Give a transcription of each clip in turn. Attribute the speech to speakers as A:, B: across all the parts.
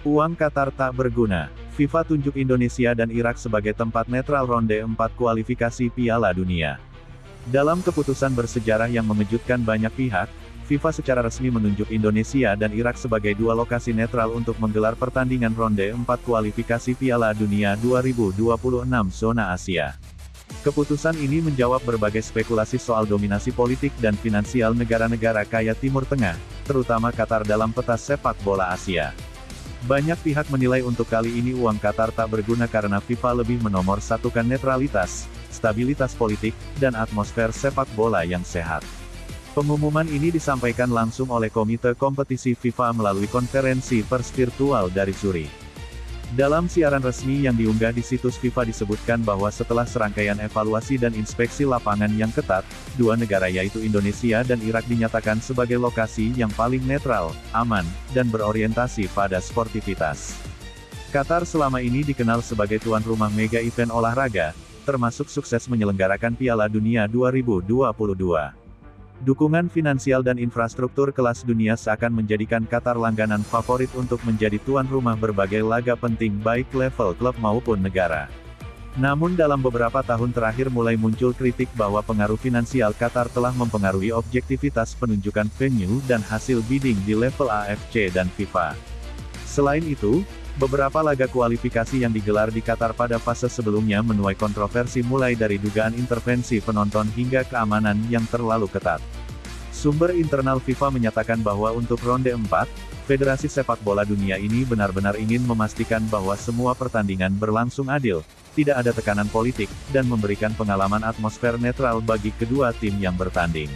A: Uang Qatar tak berguna. FIFA tunjuk Indonesia dan Irak sebagai tempat netral ronde 4 kualifikasi Piala Dunia. Dalam keputusan bersejarah yang mengejutkan banyak pihak, FIFA secara resmi menunjuk Indonesia dan Irak sebagai dua lokasi netral untuk menggelar pertandingan ronde 4 kualifikasi Piala Dunia 2026 zona Asia. Keputusan ini menjawab berbagai spekulasi soal dominasi politik dan finansial negara-negara kaya Timur Tengah, terutama Qatar dalam peta sepak bola Asia. Banyak pihak menilai untuk kali ini uang Qatar tak berguna karena FIFA lebih menomorsatukan netralitas, stabilitas politik, dan atmosfer sepak bola yang sehat. Pengumuman ini disampaikan langsung oleh Komite Kompetisi FIFA melalui konferensi pers virtual dari Zurich. Dalam siaran resmi yang diunggah di situs FIFA disebutkan bahwa setelah serangkaian evaluasi dan inspeksi lapangan yang ketat, dua negara yaitu Indonesia dan Irak dinyatakan sebagai lokasi yang paling netral, aman, dan berorientasi pada sportivitas. Qatar selama ini dikenal sebagai tuan rumah mega event olahraga, termasuk sukses menyelenggarakan Piala Dunia 2022. Dukungan finansial dan infrastruktur kelas dunia seakan menjadikan Qatar langganan favorit untuk menjadi tuan rumah berbagai laga penting baik level klub maupun negara. Namun dalam beberapa tahun terakhir mulai muncul kritik bahwa pengaruh finansial Qatar telah mempengaruhi objektivitas penunjukan venue dan hasil bidding di level AFC dan FIFA. Selain itu, beberapa laga kualifikasi yang digelar di Qatar pada fase sebelumnya menuai kontroversi mulai dari dugaan intervensi penonton hingga keamanan yang terlalu ketat. Sumber internal FIFA menyatakan bahwa untuk ronde 4, Federasi Sepak Bola Dunia ini benar-benar ingin memastikan bahwa semua pertandingan berlangsung adil, tidak ada tekanan politik, dan memberikan pengalaman atmosfer netral bagi kedua tim yang bertanding.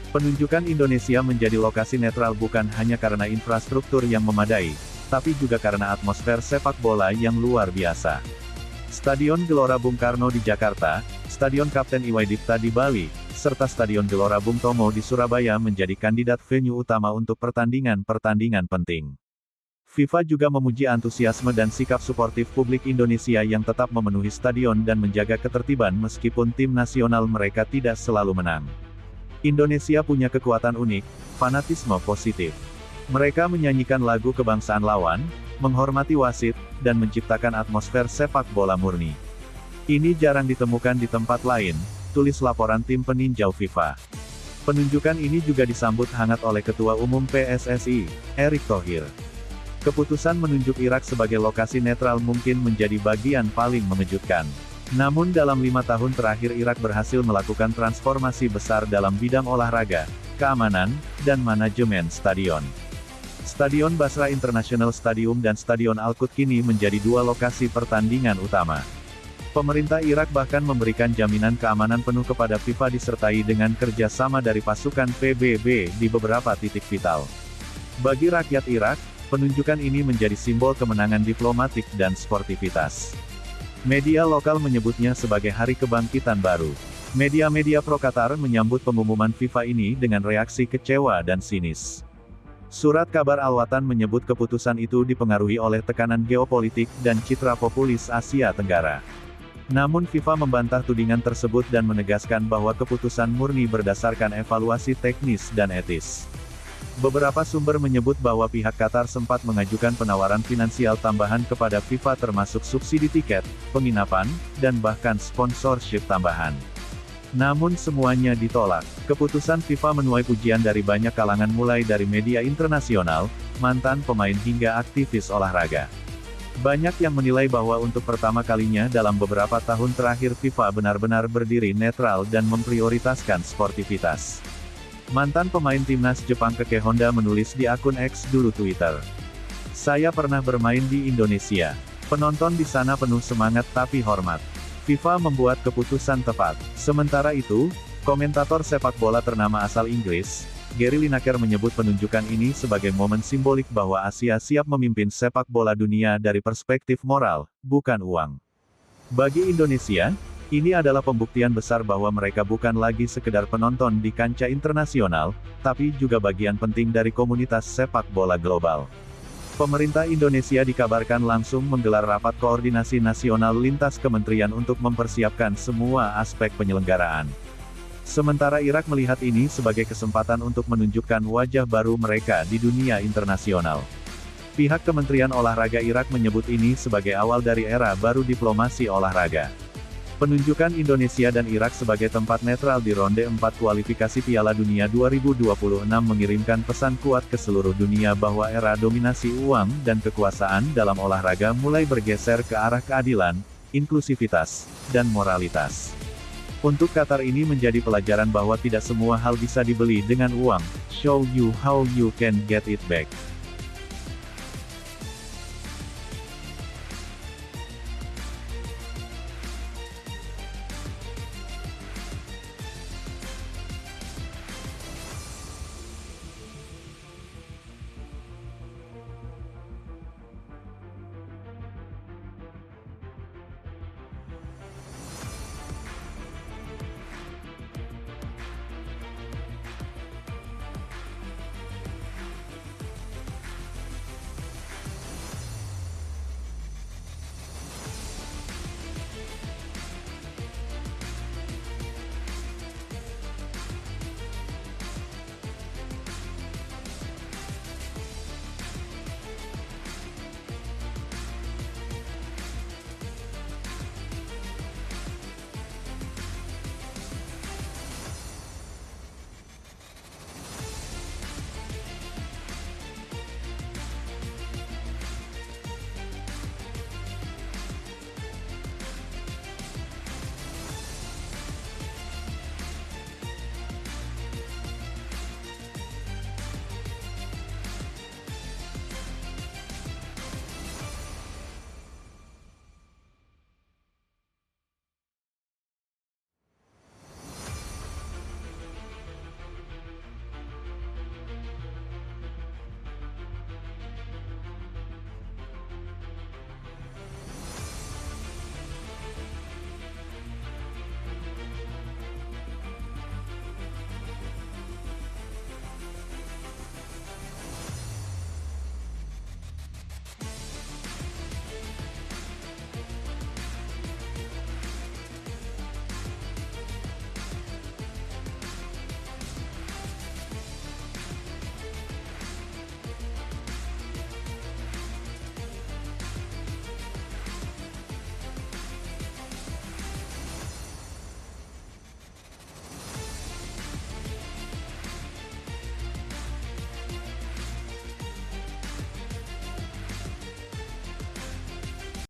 A: Penunjukan Indonesia menjadi lokasi netral bukan hanya karena infrastruktur yang memadai, tapi juga karena atmosfer sepak bola yang luar biasa. Stadion Gelora Bung Karno di Jakarta, Stadion Kapten Iwaidipta di Bali, serta Stadion Gelora Bung Tomo di Surabaya menjadi kandidat venue utama untuk pertandingan-pertandingan penting. FIFA juga memuji antusiasme dan sikap suportif publik Indonesia yang tetap memenuhi stadion dan menjaga ketertiban meskipun tim nasional mereka tidak selalu menang. Indonesia punya kekuatan unik, fanatisme positif. Mereka menyanyikan lagu kebangsaan lawan, menghormati wasit, dan menciptakan atmosfer sepak bola murni. Ini jarang ditemukan di tempat lain, tulis laporan tim peninjau FIFA. Penunjukan ini juga disambut hangat oleh Ketua Umum PSSI, Erick Thohir. Keputusan menunjuk Irak sebagai lokasi netral mungkin menjadi bagian paling mengejutkan. Namun dalam 5 tahun terakhir Irak berhasil melakukan transformasi besar dalam bidang olahraga, keamanan, dan manajemen stadion. Stadion Basra International Stadium dan Stadion Al-Quds kini menjadi dua lokasi pertandingan utama. Pemerintah Irak bahkan memberikan jaminan keamanan penuh kepada FIFA disertai dengan kerjasama dari pasukan PBB di beberapa titik vital. Bagi rakyat Irak, penunjukan ini menjadi simbol kemenangan diplomatik dan sportivitas. Media lokal menyebutnya sebagai hari kebangkitan baru. Media-media pro-Qatar menyambut pengumuman FIFA ini dengan reaksi kecewa dan sinis. Surat kabar Al-Watan menyebut keputusan itu dipengaruhi oleh tekanan geopolitik dan citra populis Asia Tenggara. Namun FIFA membantah tudingan tersebut dan menegaskan bahwa keputusan murni berdasarkan evaluasi teknis dan etis. Beberapa sumber menyebut bahwa pihak Qatar sempat mengajukan penawaran finansial tambahan kepada FIFA termasuk subsidi tiket, penginapan, dan bahkan sponsorship tambahan. Namun semuanya ditolak. Keputusan FIFA menuai pujian dari banyak kalangan mulai dari media internasional, mantan pemain hingga aktivis olahraga. Banyak yang menilai bahwa untuk pertama kalinya dalam beberapa tahun terakhir FIFA benar-benar berdiri netral dan memprioritaskan sportivitas. Mantan pemain timnas Jepang Keke Honda menulis di akun X dulu Twitter. "Saya pernah bermain di Indonesia. Penonton di sana penuh semangat tapi hormat. FIFA membuat keputusan tepat." Sementara itu, komentator sepak bola ternama asal Inggris, Gary Lineker menyebut penunjukan ini sebagai momen simbolik bahwa Asia siap memimpin sepak bola dunia dari perspektif moral, bukan uang. Bagi Indonesia, ini adalah pembuktian besar bahwa mereka bukan lagi sekedar penonton di kancah internasional, tapi juga bagian penting dari komunitas sepak bola global. Pemerintah Indonesia dikabarkan langsung menggelar rapat koordinasi nasional lintas kementerian untuk mempersiapkan semua aspek penyelenggaraan. Sementara Irak melihat ini sebagai kesempatan untuk menunjukkan wajah baru mereka di dunia internasional. Pihak Kementerian Olahraga Irak menyebut ini sebagai awal dari era baru diplomasi olahraga. Penunjukan Indonesia dan Irak sebagai tempat netral di ronde 4 kualifikasi Piala Dunia 2026 mengirimkan pesan kuat ke seluruh dunia bahwa era dominasi uang dan kekuasaan dalam olahraga mulai bergeser ke arah keadilan, inklusivitas, dan moralitas. Untuk Qatar ini menjadi pelajaran bahwa tidak semua hal bisa dibeli dengan uang. Show you how you can get it back.